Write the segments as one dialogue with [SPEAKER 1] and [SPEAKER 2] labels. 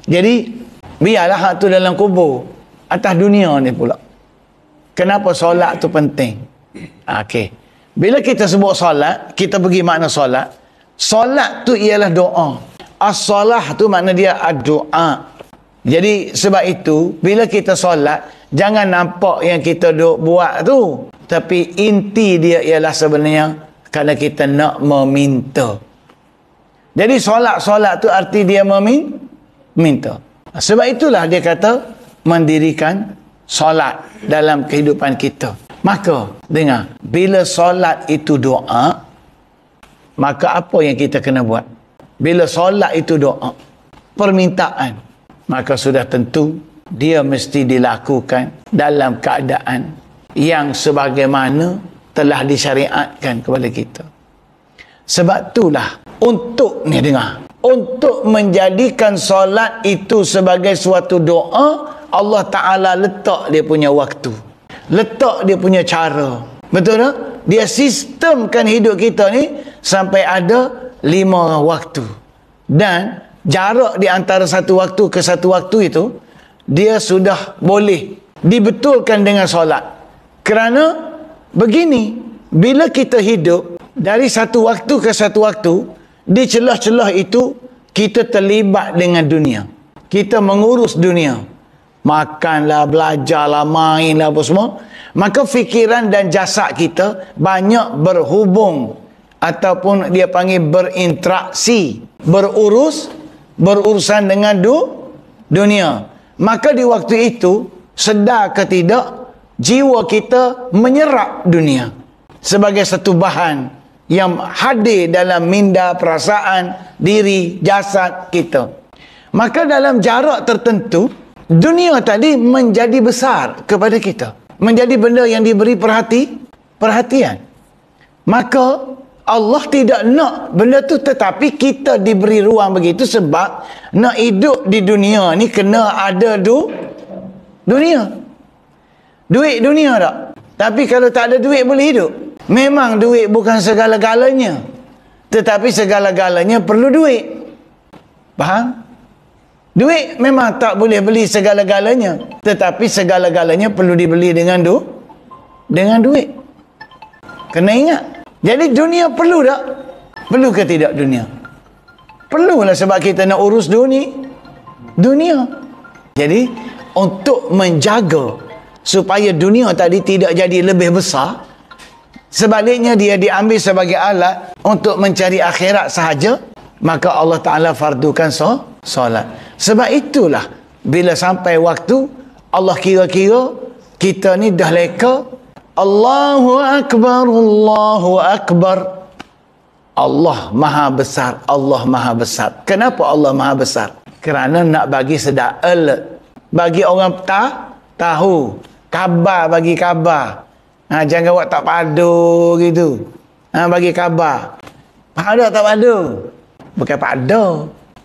[SPEAKER 1] Jadi biarlah hak tu dalam kubur, atas dunia ni pula. Kenapa solat tu penting? Okey. Bila kita sebut solat, kita pergi makna solat. Solat tu ialah doa. As-salah tu makna dia doa. Jadi sebab itu bila kita solat, jangan nampak yang kita duk buat tu, tapi inti dia ialah sebenarnya kalau kita nak meminta. Jadi solat tu arti dia meminta. Sebab itulah dia kata mendirikan solat dalam kehidupan kita. Maka dengar, bila solat itu doa, maka apa yang kita kena buat? Bila solat itu doa, permintaan, maka sudah tentu dia mesti dilakukan dalam keadaan yang sebagaimana telah disyariatkan kepada kita. Sebab itulah untuk menjadikan solat itu sebagai suatu doa, Allah Ta'ala letak dia punya waktu, letak dia punya cara. Betul tak? Dia sistemkan hidup kita ni sampai ada 5 waktu. Dan jarak di antara satu waktu ke satu waktu itu, dia sudah boleh dibetulkan dengan solat. Kerana begini, bila kita hidup dari satu waktu ke satu waktu, di celah-celah itu kita terlibat dengan dunia. Kita mengurus dunia. Makanlah, belajarlah, mainlah, apa semua. Maka fikiran dan jasad kita banyak berhubung, ataupun dia panggil berinteraksi, berurusan dengan dunia. Maka di waktu itu, sedar ke tidak, jiwa kita menyerap dunia sebagai satu bahan yang hadir dalam minda, perasaan, diri, jasad kita. Maka dalam jarak tertentu, dunia tadi menjadi besar kepada kita, menjadi benda yang diberi perhatian. Maka Allah tidak nak benda tu, tetapi kita diberi ruang begitu sebab nak hidup di dunia ni kena ada dunia. Duit dunia tak? Tapi kalau tak ada duit boleh hidup? Memang duit bukan segala-galanya, tetapi segala-galanya perlu duit. Faham? Duit memang tak boleh beli segala-galanya, tetapi segala-galanya perlu dibeli dengan duit. Kena ingat. Jadi dunia perlu tak? Perlu ke tidak dunia? Perlulah, sebab kita nak urus dunia. Jadi untuk menjaga supaya dunia tadi tidak jadi lebih besar, sebaliknya dia diambil sebagai alat untuk mencari akhirat sahaja, maka Allah Ta'ala fardukan solat. Sebab itulah bila sampai waktu Allah kira-kira kita ni dah leka, Allahu Akbar, Allahu Akbar, Allah Maha Besar, Allah Maha Besar. Kenapa Allah Maha Besar? Kerana nak bagi sedar, alert, bagi orang tahu, khabar, bagi khabar. Jangan awak tak padu gitu. Bagi khabar. Pada tak padu, bukan pada.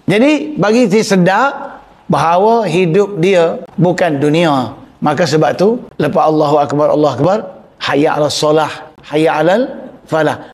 [SPEAKER 1] Jadi bagi dia sedar bahawa hidup dia bukan dunia. Maka sebab tu lepas Allahu Akbar, Allahu Akbar, hayya 'alas solah, hayya 'alal falah.